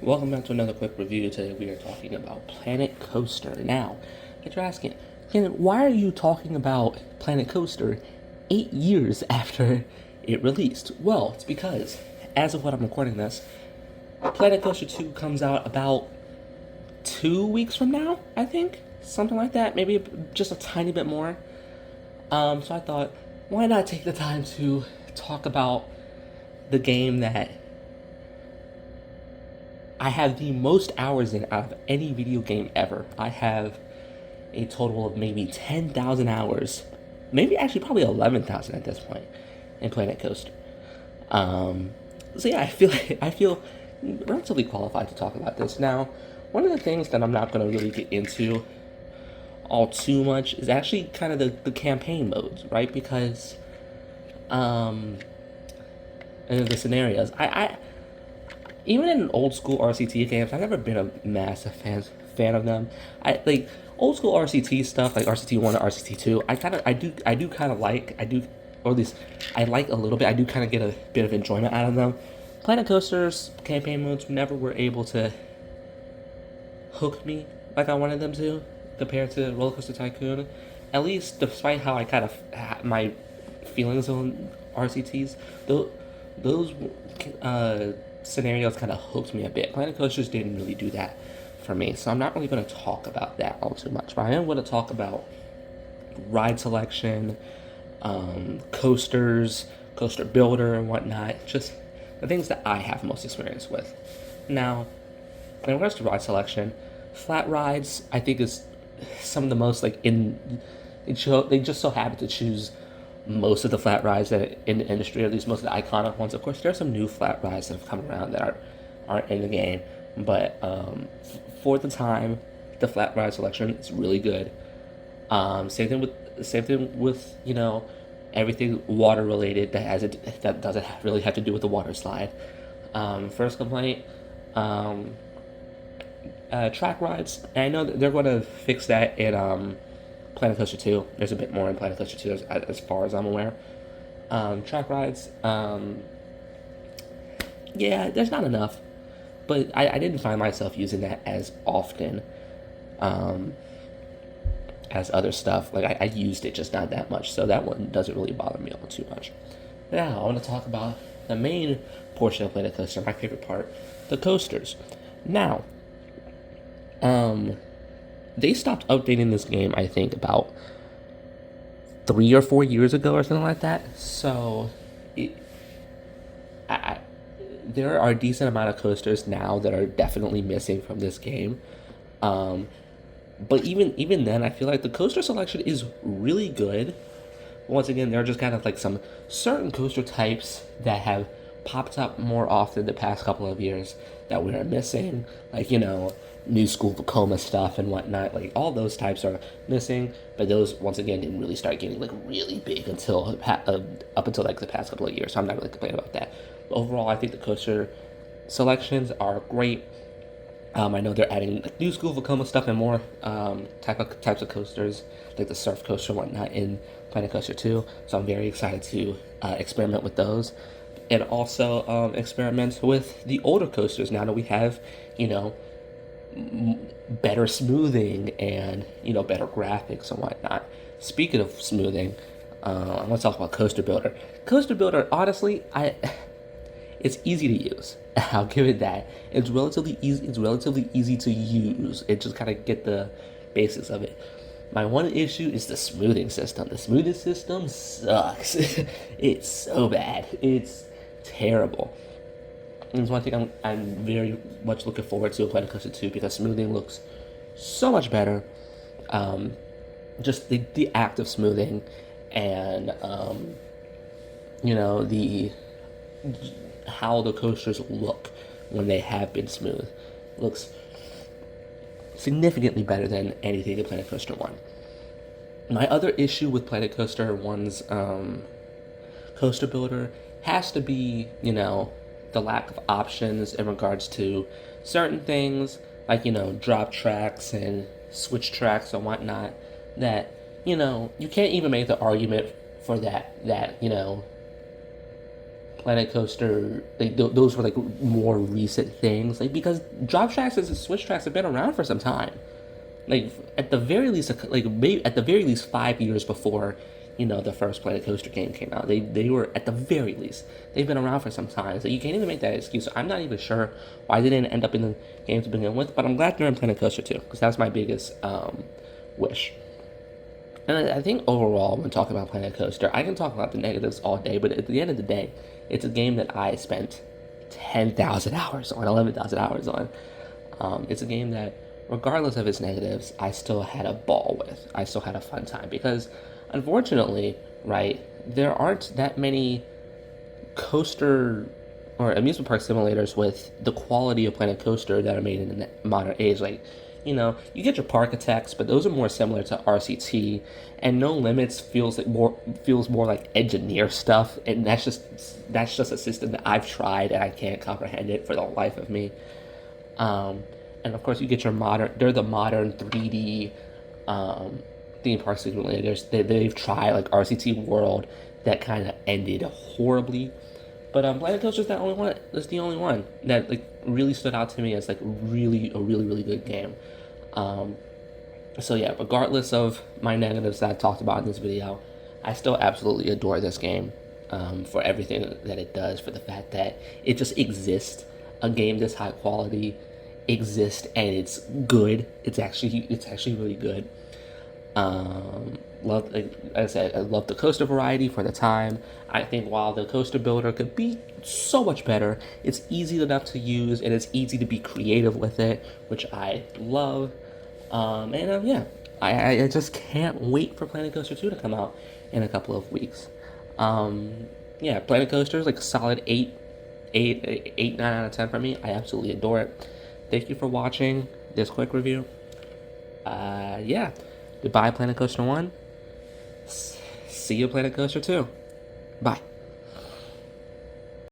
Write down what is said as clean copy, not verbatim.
Welcome back to another quick review. Today we are talking about Planet Coaster. Now, if you're asking, Ken, why are you talking about Planet Coaster 8 years after it released? Well, it's because, as of what I'm recording this, Planet Coaster 2 comes out about 2 weeks from now, I think? Something like that, maybe just a tiny bit more. So I thought, why not take the time to talk about the game that I have the most hours in out of any video game ever. I have a total of maybe 10,000 hours, maybe actually probably 11,000 at this point in Planet Coaster. So yeah, I feel relatively qualified to talk about this. Now, one of the things that I'm not going to really get into all too much is actually kind of the campaign modes, right? Because and the scenarios. I even in old school RCT games, I've never been a massive fan of them. I like old school RCT stuff, like RCT 1 and RCT 2. I do kind of like, or at least I like a little bit. I do kind of get a bit of enjoyment out of them. Planet Coaster's campaign modes never were able to hook me like I wanted them to, compared to Roller Coaster Tycoon. At least, despite how I kind of my feelings on RCTs, those scenarios kind of hooked me a bit. Planet Coasters didn't really do that for me, so I'm not really going to talk about that all too much. But I am going to talk about ride selection, coasters, coaster builder, and whatnot. Just the things that I have most experience with. Now, in regards to ride selection, flat rides I think is some of the most like they just so happen to choose most of the flat rides that in the industry, or at least most of the iconic ones. Of course, there are some new flat rides that have come around that aren't in the game, but for the time, the flat ride selection is really good. Same thing with everything water related that doesn't really have to do with the water slide. First complaint, track rides. And I know that they're going to fix that in Planet Coaster 2. There's a bit more in Planet Coaster 2 as far as I'm aware. Track rides, yeah, there's not enough. But I didn't find myself using that as often as other stuff. Like, I used it, just not that much. So that one doesn't really bother me all too much. Now, I want to talk about the main portion of Planet Coaster, my favorite part, the coasters. Now, they stopped updating this game, I think, about 3 or 4 years ago or something like that. So, there are a decent amount of coasters now that are definitely missing from this game. But even then, I feel like the coaster selection is really good. Once again, there are just kind of like some certain coaster types that have popped up more often the past couple of years that we are missing. Like, new school Vekoma stuff and whatnot. Like, all those types are missing, but those, once again, didn't really start getting like really big until up until like the past couple of years. So I'm not really complaining about that. But overall, I think the coaster selections are great. I know they're adding like new school Vekoma stuff and more types of coasters, like the surf coaster and whatnot in Planet Coaster 2. So I'm very excited to experiment with those. And also experiment with the older coasters now that we have, better smoothing and, better graphics and whatnot. Speaking of smoothing, I want to talk about Coaster Builder. Coaster Builder, honestly, it's easy to use. I'll give it that. It's relatively easy. It's relatively easy to use. It just kind of get the basics of it. My one issue is the smoothing system. The smoothing system sucks. It's so bad. It's terrible. And it's one thing I'm very much looking forward to in Planet Coaster 2 because smoothing looks so much better. Just the act of smoothing and the how the coasters look when they have been smooth looks significantly better than anything in Planet Coaster 1. My other issue with Planet Coaster 1's Coaster Builder has to be, the lack of options in regards to certain things, like, drop tracks and switch tracks and whatnot, that, you can't even make the argument for that Planet Coaster, like those were like more recent things, like because drop tracks and switch tracks have been around for some time. Like at the very least, like maybe at the very least 5 years before, the first Planet Coaster game came out. They were at the very least they've been around for some time, so you can't even make that excuse. So I'm not even sure why they didn't end up in the game to begin with, but I'm glad they're in Planet Coaster too, because that's my biggest wish. And I think overall, when talking about Planet Coaster, I can talk about the negatives all day, but at the end of the day, it's a game that I spent 10,000 hours on, 11,000 hours on. It's a game that, regardless of its negatives, I still had a ball with. I still had a fun time because, unfortunately, right, there aren't that many coaster or amusement park simulators with the quality of Planet Coaster that are made in the modern age. Like, you get your park attacks, but those are more similar to RCT, and No Limits feels more like engineer stuff, and that's just a system that I've tried and I can't comprehend it for the life of me. Um, and of course, you get your modern 3D theme park simulators. They've tried like RCT World that kind of ended horribly, but Planet Coaster's the only one. That's the only one that like really stood out to me as like really good game. Um, so yeah, regardless of my negatives that I talked about in this video, I still absolutely adore this game for everything that it does. For the fact that it just exists, a game this high quality exists and it's good. It's actually really good. Like I said, I love the coaster variety for the time. I think while the coaster builder could be so much better, it's easy enough to use and it's easy to be creative with it, which I love. Yeah, I just can't wait for Planet Coaster 2 to come out in a couple of weeks. Yeah, Planet Coaster is like a solid 9 out of 10 for me. I absolutely adore it. Thank you for watching this quick review. Yeah. Goodbye, Planet Coaster 1. See you, Planet Coaster 2. Bye.